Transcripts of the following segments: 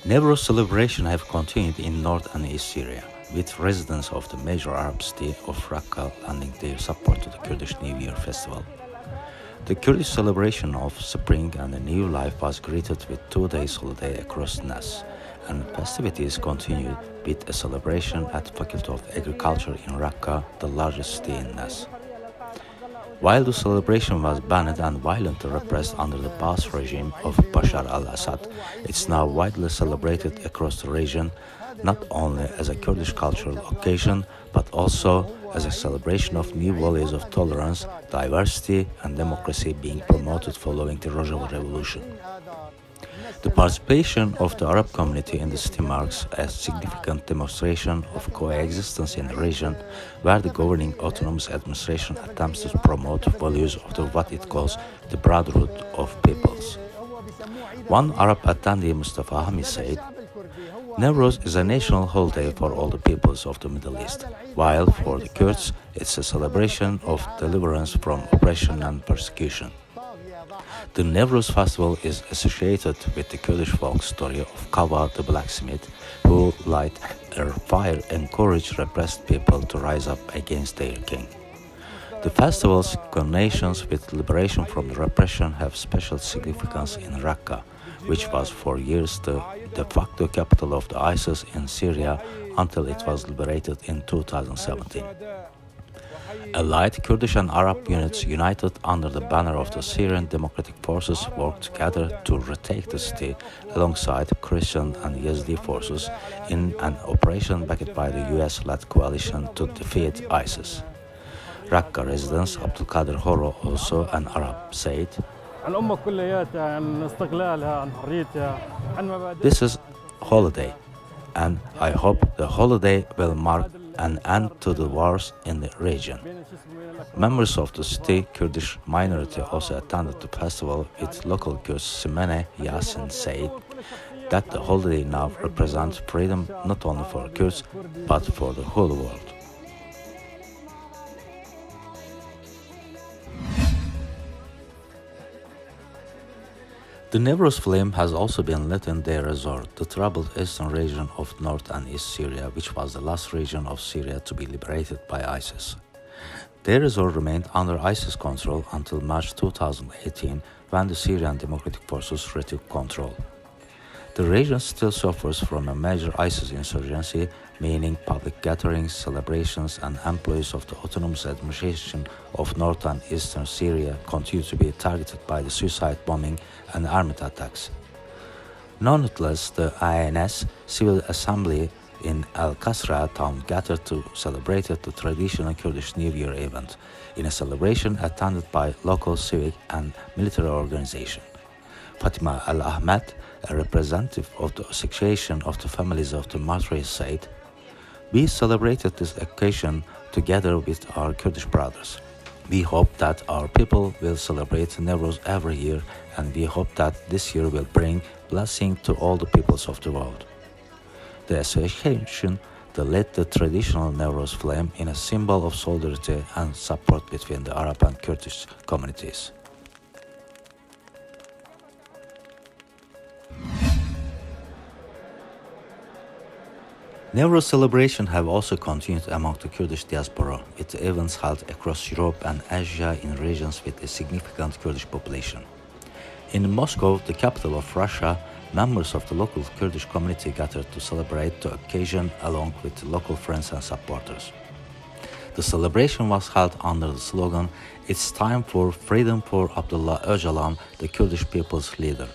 Newroz celebrations have continued in North and East Syria, with residents of the major Arab city of Raqqa lending their support to the Kurdish New Year festival. The Kurdish celebration of spring and a new life was greeted with 2 days holiday across Nas, and festivities continued with a celebration at the Faculty of Agriculture in Raqqa, the largest city in Nas. While the celebration was banned and violently repressed under the Ba'ath regime of Bashar al-Assad, it's now widely celebrated across the region, not only as a Kurdish cultural occasion, but also as a celebration of new values of tolerance, diversity, and democracy being promoted following the Rojava Revolution. The participation of the Arab community in the city marks a significant demonstration of coexistence in the region, where the governing autonomous administration attempts to promote values of what it calls the brotherhood of peoples. One Arab attendee, Mustafa Hami, said, "Newroz is a national holiday for all the peoples of the Middle East, while for the Kurds it's a celebration of deliverance from oppression and persecution." The Newroz festival is associated with the Kurdish folk story of Kava the blacksmith, who light a fire encouraged repressed people to rise up against their king. The festival's connotations with liberation from the repression have special significance in Raqqa, which was for years the de facto capital of the ISIS in Syria until it was liberated in 2017. Allied Kurdish and Arab units united under the banner of the Syrian Democratic Forces worked together to retake the city alongside Christian and Yazidi forces in an operation backed by the US-led coalition to defeat ISIS. Raqqa resident Abdulkader Horo, also an Arab, said, "This is holiday, and I hope the holiday will mark an end to the wars in the region." Members of the city Kurdish minority also attended the festival, with local Kurd Simene Yasin said that the holiday now represents freedom not only for Kurds but for the whole world. The Newroz flame has also been lit in Deir-Ez-Zor, the troubled eastern region of North and East Syria, which was the last region of Syria to be liberated by ISIS. Deir-Ez-Zor remained under ISIS control until March 2018, when the Syrian Democratic Forces retook control. The region still suffers from a major ISIS insurgency, meaning public gatherings, celebrations, and employees of the autonomous administration of North and Eastern Syria continue to be targeted by the suicide bombing and armed attacks. Nonetheless, the INS Civil Assembly in Al-Qasra town gathered to celebrate the traditional Kurdish New Year event, in a celebration attended by local civic and military organizations. Fatima Al-Ahmed, a representative of the Association of the Families of the Martyrs, said, "We celebrated this occasion together with our Kurdish brothers. We hope that our people will celebrate Newroz every year, and we hope that this year will bring blessing to all the peoples of the world." The association lit the traditional Newroz flame in a symbol of solidarity and support between the Arab and Kurdish communities. Newroz celebrations have also continued among the Kurdish diaspora, with events held across Europe and Asia in regions with a significant Kurdish population. In Moscow, the capital of Russia, members of the local Kurdish community gathered to celebrate the occasion along with local friends and supporters. The celebration was held under the slogan, "It's time for freedom for Abdullah Öcalan, the Kurdish people's leader,"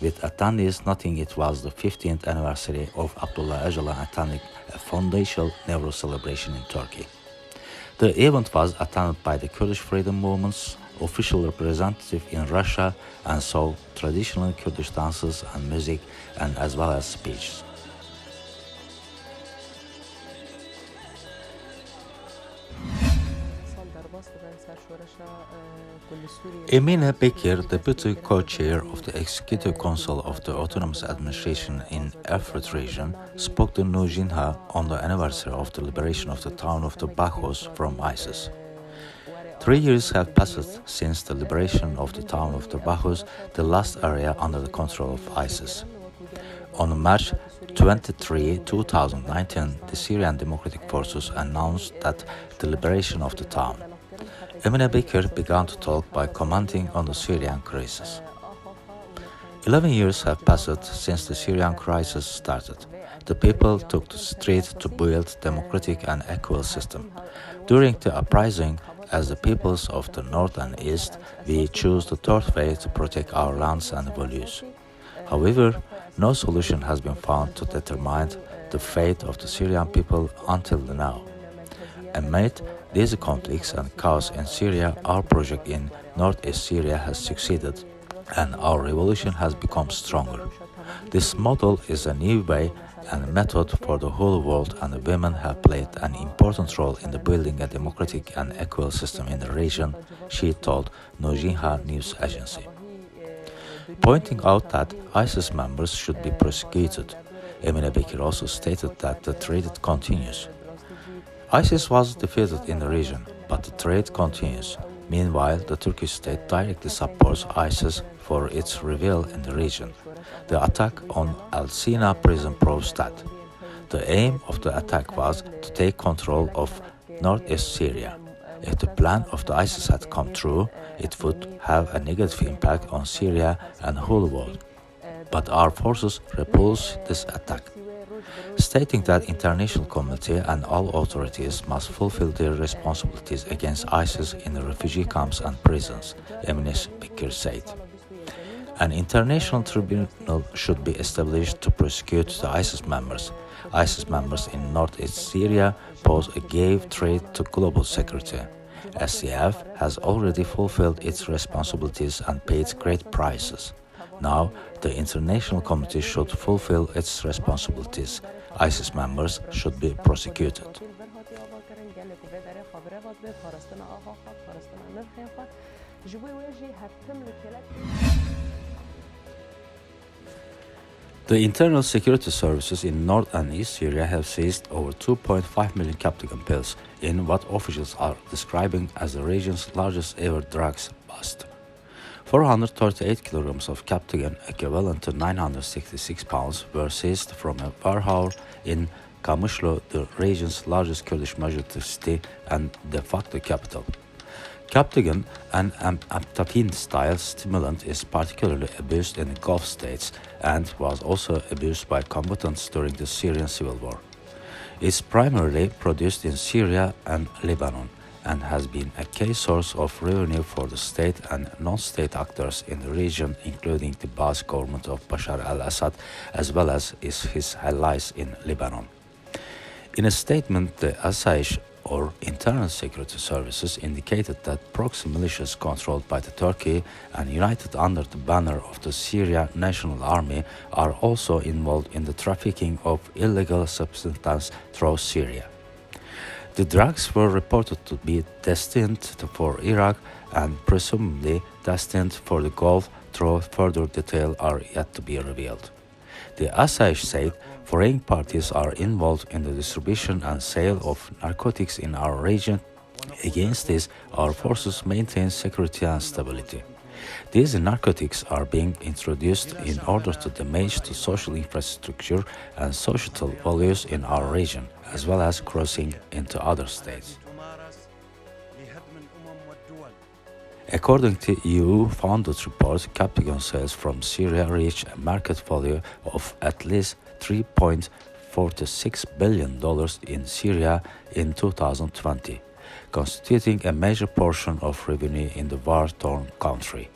with attendees noting it was the 15th anniversary of Abdullah Öcalan attending a foundational Newroz celebration in Turkey. The event was attended by the Kurdish Freedom Movement's official representative in Russia and saw traditional Kurdish dances and music, and as well as speeches. Emine Bekir, deputy co-chair of the Executive Council of the Autonomous Administration in Efrat region, spoke to Nujinha on the anniversary of the liberation of the town of the Baghuz from ISIS. 3 years have passed since the liberation of the town of the Baghuz, the last area under the control of ISIS. On March 23, 2019, the Syrian Democratic Forces announced that the liberation of the town. Bekir began to talk by commenting on the Syrian crisis. 11 years have passed since the Syrian crisis started. The people took to the street to build democratic and equal system. During the uprising, as the peoples of the North and East, we choose the third way to protect our lands and values. However, no solution has been found to determine the fate of the Syrian people until now. Amid these conflicts and chaos in Syria, our project in North East Syria has succeeded, and our revolution has become stronger. This model is a new way and method for the whole world, and women have played an important role in the building a democratic and equal system in the region, she told Nojinha news agency. Pointing out that ISIS members should be prosecuted, Bekir also stated that the threat continues. ISIS was defeated in the region, but the threat continues. Meanwhile, the Turkish state directly supports ISIS for its reveal in the region. The attack on Al Sina prison proves that. The aim of the attack was to take control of northeast Syria. If the plan of the ISIS had come true, it would have a negative impact on Syria and the whole world. But our forces repulsed this attack, stating that international community and all authorities must fulfill their responsibilities against ISIS in the refugee camps and prisons, Bekir said. An international tribunal should be established to prosecute the ISIS members. ISIS members in northeast Syria pose a grave threat to global security. SCF has already fulfilled its responsibilities and paid great prices. Now, the international community should fulfill its responsibilities. ISIS members should be prosecuted. The internal security services in North and East Syria have seized over 2.5 million captagon pills in what officials are describing as the region's largest ever drugs bust. 438 kilograms of captagon, equivalent to 966 pounds, were seized from a warehouse in Kamışlı, the region's largest Kurdish majority city and de facto capital. Captagon, an amphetamine-style stimulant, is particularly abused in the Gulf states and was also abused by combatants during the Syrian civil war. It's primarily produced in Syria and Lebanon and has been a key source of revenue for the state and non-state actors in the region, including the Ba'ath government of Bashar al-Assad as well as his allies in Lebanon. In a statement, the Asayish or Internal Security Services indicated that proxy militias controlled by the Turkey and united under the banner of the Syria National Army are also involved in the trafficking of illegal substances through Syria. The drugs were reported to be destined for Iraq and presumably destined for the Gulf, though further details are yet to be revealed. The Asayish said foreign parties are involved in the distribution and sale of narcotics in our region. Against this, our forces maintain security and stability. These narcotics are being introduced in order to damage the social infrastructure and societal values in our region, as well as crossing into other states. According to EU-funded report, captagon sales from Syria reached a market value of at least $3.46 billion in Syria in 2020, constituting a major portion of revenue in the war-torn country.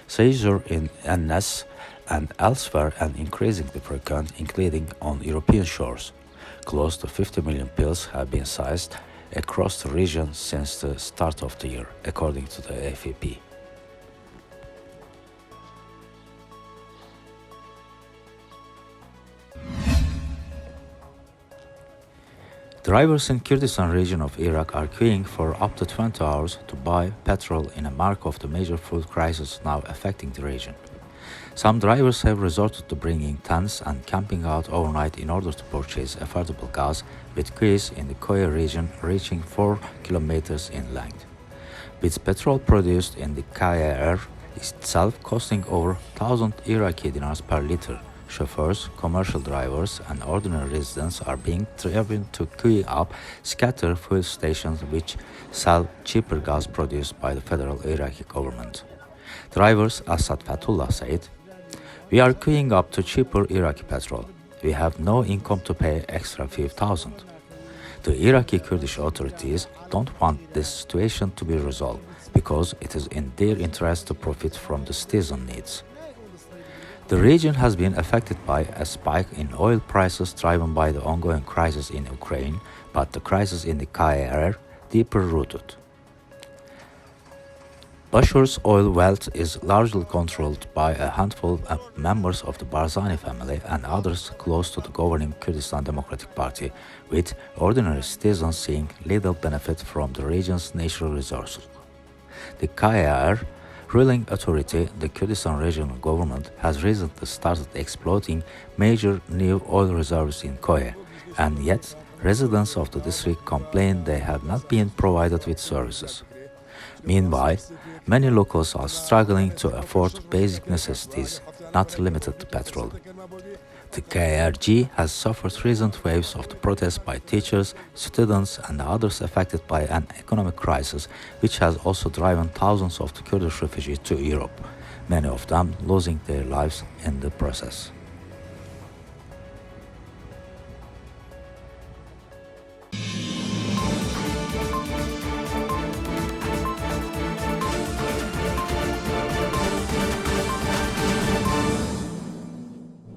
Seizure in Ennes and elsewhere and increasingly frequent, including on European shores. Close to 50 million pills have been seized across the region since the start of the year, according to the AFP. Drivers in Kurdistan region of Iraq are queuing for up to 20 hours to buy petrol in a mark of the major food crisis now affecting the region. Some drivers have resorted to bringing tents and camping out overnight in order to purchase affordable gas, with queues in the Koya region reaching 4 kilometers in length. With petrol produced in the KR itself costing over 1,000 Iraqi dinars per liter, chauffeurs, commercial drivers, and ordinary residents are being driven to queue up scattered fuel stations which sell cheaper gas produced by the federal Iraqi government. Drivers Asad Fatullah said, "We are queuing up to cheaper Iraqi petrol. We have no income to pay extra 5,000. The Iraqi Kurdish authorities don't want this situation to be resolved because it is in their interest to profit from the citizen needs." The region has been affected by a spike in oil prices driven by the ongoing crisis in Ukraine, but the crisis in the KRR deeper rooted. Bashur's oil wealth is largely controlled by a handful of members of the Barzani family and others close to the governing Kurdistan Democratic Party, with ordinary citizens seeing little benefit from the region's natural resources. The KRR ruling authority, the Kurdistan regional government, has recently started exploiting major new oil reserves in Koye, and yet residents of the district complain they have not been provided with services. Meanwhile, many locals are struggling to afford basic necessities, not limited to petrol. The KRG has suffered recent waves of the protests by teachers, students, and others affected by an economic crisis, which has also driven thousands of the Kurdish refugees to Europe, many of them losing their lives in the process.